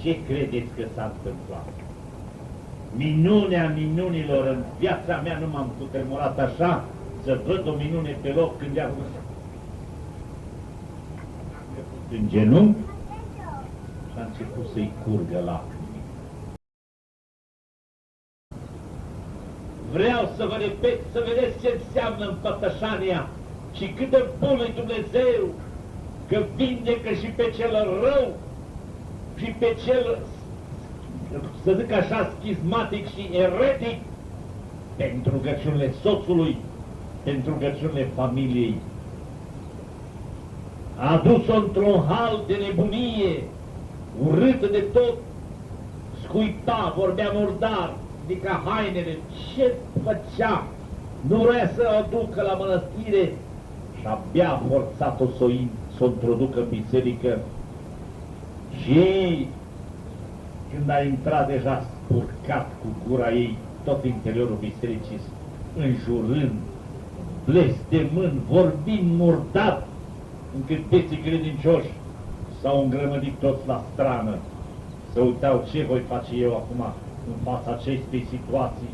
Ce credeți că s-a întâmplat? Minunea minunilor, în viața mea nu m-am cutremurat așa să văd o minune pe loc când i-a văzut în genunchi și a început să-i curgă lacrimi. Vreau să vă repet, să vedeți ce înseamnă împătășania și cât de bun e Dumnezeu, că vindecă și pe cel rău și pe cel, să zic așa, schismatic și eretic, pentru rugăciunile soțului, pentru rugăciunile familiei. A adus-o într-un hal de nebunie, urâtă de tot, scuipa, vorbea murdar, ridica hainele, ce făcea? Nu vrea să o aducă la mănăstire și abia a forțat-o să o introducă în biserică. Și când a intrat deja spurcat cu gura ei tot interiorul bisericii, înjurând, blestemând, vorbind murdar, încât peții credincioși s-au îngrămădit toți la strană, să uitau ce voi face eu acum în fața acestei situații.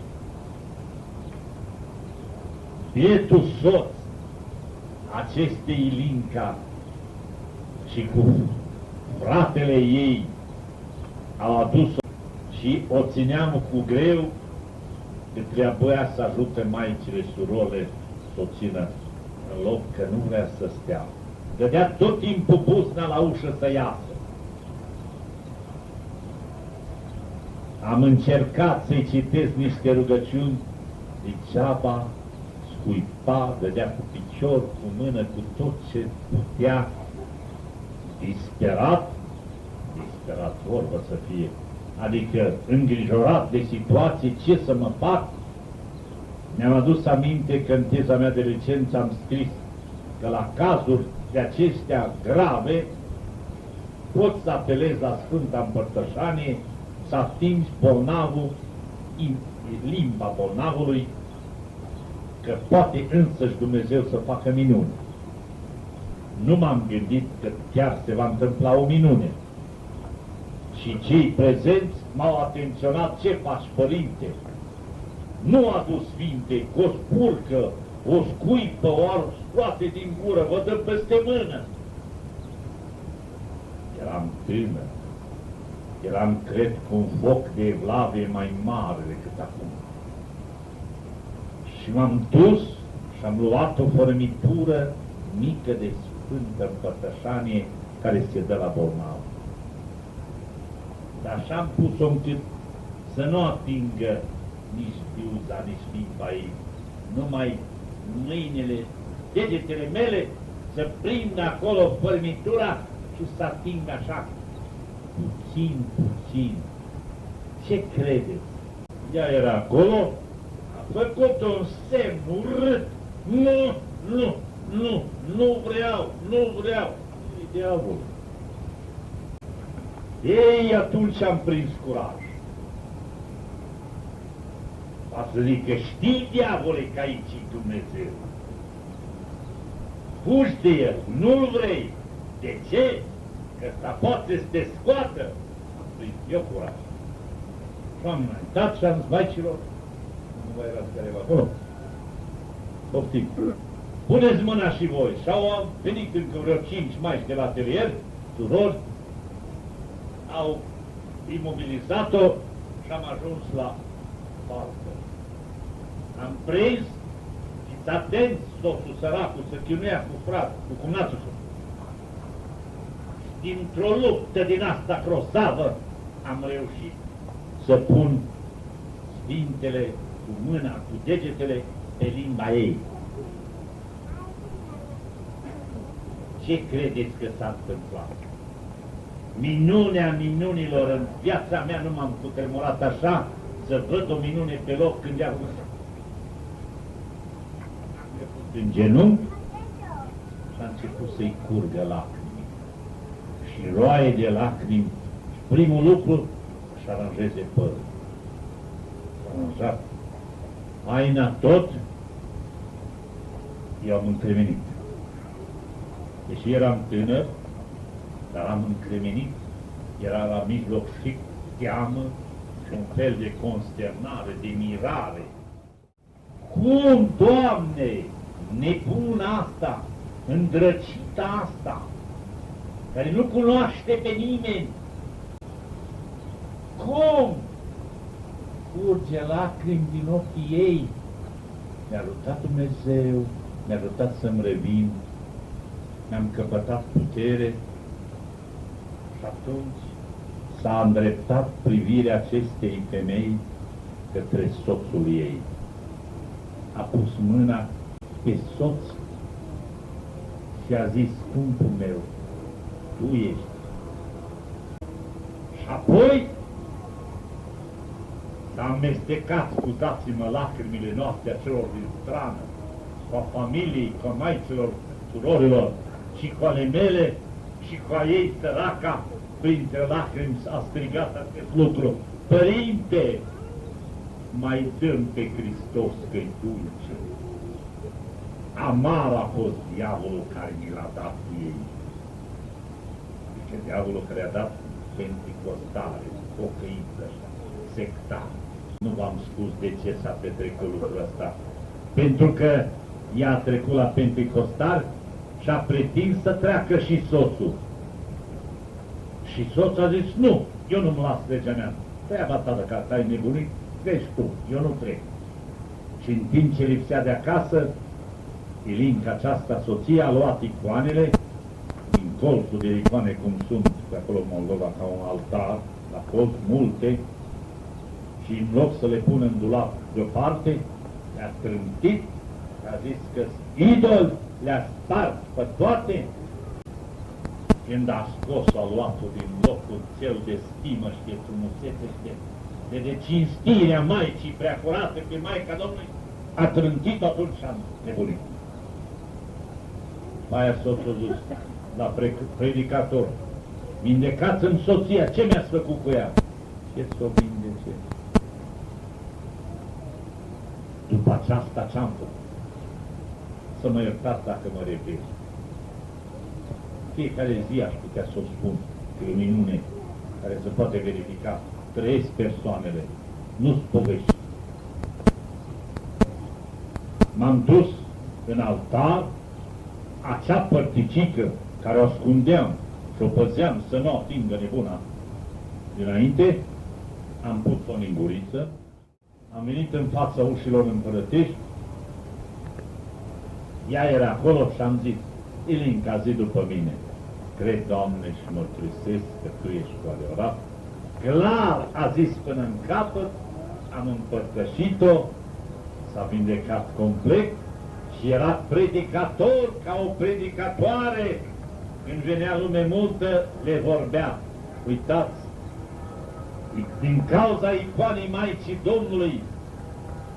Bietul soț acestei Ilinca și cu fratele ei au adus-o și o țineam cu greu, că trebuia să ajute maicile, surorile să o țină în loc, că nu vrea să stea. Dădea tot timpul buzna la ușă să iasă. Am încercat să-i citesc niște rugăciuni, degeaba, scuipa, dădea cu picior, cu mână, cu tot ce putea, disperat vorbă să fie, adică îngrijorat de situație, ce să mă fac. Mi-am adus aminte că în teza mea de licență am scris că la cazuri de acestea grave pot să apelezi la Sfânta Împărtășanie, să atingi bolnavul, limba bolnavului, că poate însăși Dumnezeu să facă minune. Nu m-am gândit că chiar se va întâmpla o minune. Și cei prezenți m-au atenționat: ce faci, părinte? Nu a dus sfinte, cu o spurcă, o scuipă, o scoate din gură, vă dă peste mână. Eram tânăr, eram, cred, cu un foc de evlavie mai mare decât acum. Și m-am dus și am luat o fărâmitură mică de Sfântă Împărtășanie care se dă la bolnav. Dar așa am pus-o încât să nu atingă nici biuza, nici limba ei, numai mâinile, degetele mele să prindă acolo fărâmitura și să atingă așa, puțin, puțin. Ce credeți? Ea era acolo, a făcut un semn urât: nu vreau, e diavol. Ei, atunci am prins curaj. Va să zic că știi, diavole, că aici e Dumnezeu. Fugi de el, nu-l vrei. De ce? Că ăsta poate să te scoată. Am prins eu curaj. Și am înaintat și am zis: maicilor, nu mai erați careva acolo. Poftim. Puneți mâna și voi. Și au venit încă vreo 5 maici de la atelier, surori, au imobilizat-o și am ajuns la parcă. Am prins, fiți atenți, soțul săracul să chinuia cu frate, cu cumnatul său. Dintr-o luptă din asta grozavă am reușit să pun sfintele cu mâna, cu degetele pe limba ei. Ce credeți că s-a întâmplat? Minunea minunilor, în viața mea nu m-am cutremurat așa să văd o minune pe loc când i-a văzut în genunchi și a început să-i curgă lacrimi. Și roaie de lacrimi. Și primul lucru, să aranjeze părul. S-a aranjat haina, tot, eu am încremenit. Deși eram tânăr, dar am încremenit Era la mijloc și teamă și un fel de consternare, de mirare. Cum, Doamne, nebuna asta, îndrăcita asta, care nu cunoaște pe nimeni, cum curge lacrimi din ochii ei? Mi-a ajutat Dumnezeu, mi-a ajutat să-mi revin, mi-am căpătat putere și atunci s-a îndreptat privirea acestei femei către soțul ei. A pus mâna pe soț și a zis, scumpul meu, tu ești. Și apoi s-a amestecat, scuzați-mă, lacrimile noastre a celor din strană, cu a familiei, cu a maicilor, surorilor și cu ale mele și cu a ei săraca, printre lacrimi a strigat acest lucru. Părinte, mai dăm pe Hristos că-i dulce. Amar a fost diavolul care mi l-a dat ei. Deci diavolul care a dat penticostare, pocăiță, sectar. Nu v-am spus de ce s-a petrecut lucrul ăsta. Pentru că ea a trecut la penticostar și a pretins să treacă și soțul. Și soțul a zis, nu, eu nu-mi las legea mea. Treaba ta de că ai nebunit, vezi tu, eu nu trec. Și în timp ce lipsea de acasă, Ilinca aceasta, soția, a luat icoanele, din colțul de icoane cum sunt, pe acolo Moldova, ca un altar, la colț, multe, și în loc să le pună în dulap deoparte, le-a trântit, a zis că idol le-a spart pe toate. Când a scos, a luat-o din locul cel de stimă și de frumusețe și de cinstirea Maicii Preacurate pe Maica Domnului, a trântit atunci și a nebunit. Aia soțul dus la predicator, vindecați-mi soția, ce mi-ați făcut cu ea? Ce s-o vindece? După aceasta ce-am făcut? Să mă iertați dacă mă repet. Fiecare zi aș putea să o spun, că e o minune care se poate verifica. Trăiesc persoanele, nu-s povești. M-am dus în altar, acea părticică care o ascundeam și o păzeam să nu atingă nebuna dinainte, am pus-o în linguriță, am venit în fața ușilor împărătești, ea era acolo și am zis, Ilinca, zi după mine, cred, Doamne, și mărturisesc că Tu ești cu adevărat. Clar, a zis până în capăt, am împărtășit-o, s-a vindecat complet și era predicator ca o predicatoare. Când venea lume multă, le vorbea. Uitați, din cauza icoanei Maicii Domnului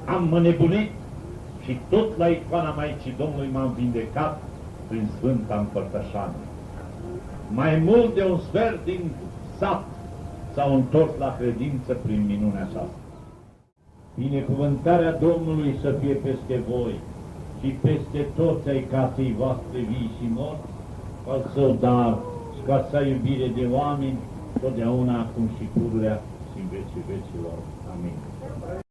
am nebunit și tot la icoana Maicii Domnului m-am vindecat prin Sfânta Împărtășanie. Mai mult de un sfert din sat s-au întors la credință prin minunea aceasta. Binecuvântarea Domnului să fie peste voi și peste toți ai casei voastre vii și morți, al său dar și ca să ai iubire de oameni, totdeauna, acum și pururea și în vecii vecilor. Amin.